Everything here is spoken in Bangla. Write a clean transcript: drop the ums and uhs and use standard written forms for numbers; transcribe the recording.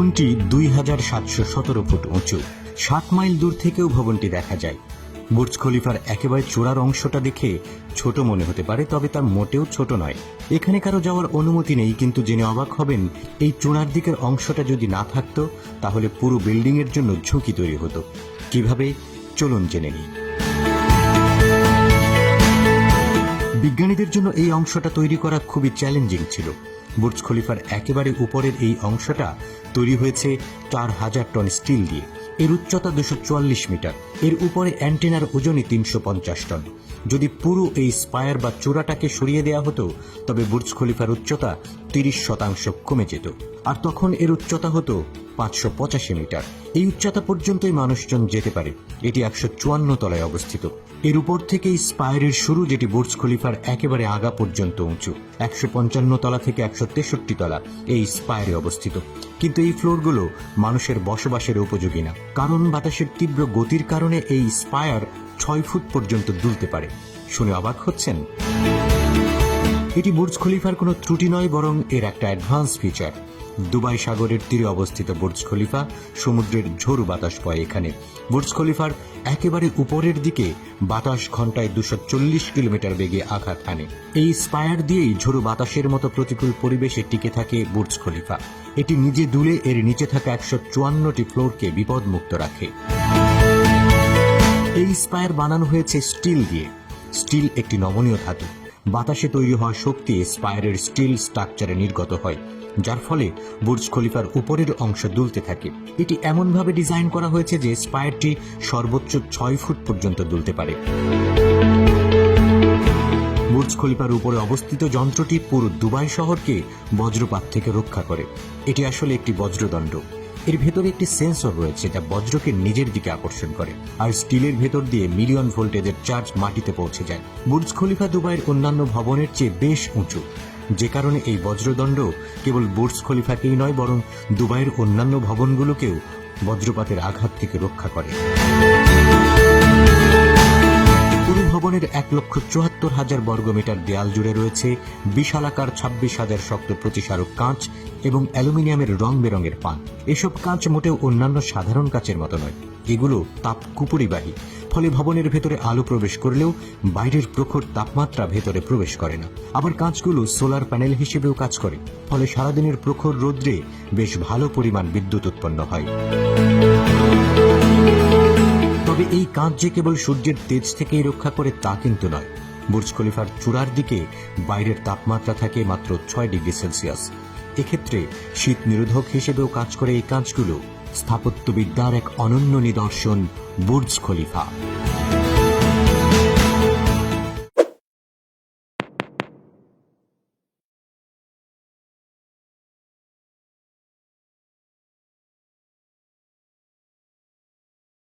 ভবনটি 2717 ফুট উঁচু। 7 মাইল দূর থেকেও ভবনটি দেখা যায়। বুর্জ খলিফার একেবারে চূড়ার অংশটা দেখে ছোট মনে হতে পারে, তবে তা মোটেও ছোট নয়। এখানে কারো যাওয়ার অনুমতি নেই, কিন্তু জেনে অবাক হবেন এই চূড়ার দিকের অংশটা যদি না থাকতো তাহলে পুরো বিল্ডিং এর জন্য ঝুঁকি তৈরি হতো। কিভাবে, চলুন জেনে নিই। বিজ্ঞানীদের জন্য এই অংশটা তৈরি করা খুবই চ্যালেঞ্জিং ছিল। বুর্জ খলিফার একেবারে উপরের এই অংশটা তৈরি হয়েছে 4000 টন স্টিল দিয়ে। এর উচ্চতা 244 মিটার। এর উপরে অ্যান্টেনার ওজনই 350 টন। যদি পুরো এই স্পায়ার বা চূড়াটাকে সরিয়ে দেওয়া হতো তবে বুর্জ খলিফার উচ্চতা 30% কমে যেত, আর তখন এর উচ্চতা হতো 585 মিটার। এই উচ্চতা পর্যন্তই মানুষজন যেতে পারে। এটি 154 তলায় অবস্থিত। এর উপর থেকেই স্পায়ারের শুরু, যেটি বুর্জ খলিফার একেবারে আগা পর্যন্ত উঁচু। 155 তলা থেকে 163 তলা এই স্পায়ারে অবস্থিত। কিন্তু এই ফ্লোরগুলো মানুষের বসবাসের উপযোগী না, কারণ বাতাসের তীব্র গতির কারণে এই স্পায়ার 6 ফুট পর্যন্ত দুলতে পারে। শুনে অবাক হচ্ছেন? এটি বুর্জ খলিফার কোনো ত্রুটি নয়, বরং এর একটা অ্যাডভান্স ফিচার। দুবাই সাগরের তীরে অবস্থিত বুর্জ খলিফা, সমুদ্রের ঝোড়ো বাতাস বয় এখানে। বুর্জ খলিফার একেবারে উপরের দিকে বাতাস ঘন্টায় 240 কিলোমিটার বেগে আঘাত হানে। এই স্পায়ার দিয়েই ঝোড়ো বাতাসের মতো প্রতিকূল পরিবেশে টিকে থাকে বুর্জ খলিফা। এটি নিজে দুলে এর নিচে থাকা 154টি ফ্লোরকে বিপদমুক্ত রাখে। এই স্পায়ার বানানো হয়েছে স্টিল দিয়ে। স্টিল একটি নমনীয় ধাতু। বাতাসে তৈরি হওয়া শক্তি স্পায়ারের স্টিল স্ট্রাকচারে নির্গত হয়, যার ফলে বুর্জ খলিফার উপরের অংশ দুলতে থাকে। এটি এমনভাবে ডিজাইন করা হয়েছে যে স্পায়ারটি সর্বোচ্চ 6 ফুট পর্যন্ত দুলতে পারে। বুর্জ খলিফার উপরে অবস্থিত যন্ত্রটি পুরো দুবাই শহরকে বজ্রপাত থেকে রক্ষা করে। এটি আসলে একটি বজ্রদণ্ড। এর ভেতরে একটি সেন্সর রয়েছে যা বজ্রকে নিজের দিকে আকর্ষণ করে, আর স্টিলের ভেতর দিয়ে মিলিয়ন ভোল্টেজের চার্জ মাটিতে পৌঁছে যায়। বুর্জ খলিফা দুবাইয়ের অন্যান্য ভবনের চেয়ে বেশ উঁচু, যে কারণে এই বজ্রদণ্ড কেবল বুর্জ খলিফাকেই নয়, বরং দুবাইয়ের অন্যান্য ভবনগুলোকেও বজ্রপাতের আঘাত থেকে রক্ষা করে। পুরো ভবনের 1,74,000 বর্গমিটার দেয়াল জুড়ে রয়েছে বিশালাকার 26,000 শক্ত প্রতিসারক কাঁচ এবং অ্যালুমিনিয়ামের রং বেরঙের পান। এসব কাঁচ মোটেও অন্যান্য সাধারণ কাঁচের মতো নয়। এগুলো তাপ কুপরিবাহী, ফলে ভবনের ভেতরে আলো প্রবেশ করলেও বাইরের প্রখর তাপমাত্রা ভেতরে প্রবেশ করে না। আবার কাঁচগুলো সোলার প্যানেল হিসেবেও কাজ করে, ফলে সারাদিনের প্রখর রোদ্রে বেশ ভালো পরিমাণ বিদ্যুৎ উৎপন্ন হয়। তবে এই কাঁচ যে কেবল সূর্যের তেজ থেকেই রক্ষা করে তা কিন্তু নয়। বুর্জ খলিফার চূড়ার দিকে বাইরের তাপমাত্রা থাকে মাত্র 6 ডিগ্রি সেলসিয়াস। এক্ষেত্রে শীত নিরোধক হিসেবেও কাজ করে এই কাঁচগুলো। স্থাপত্যবিদ্যার এক অনন্য নিদর্শন বুর্জ খলিফা।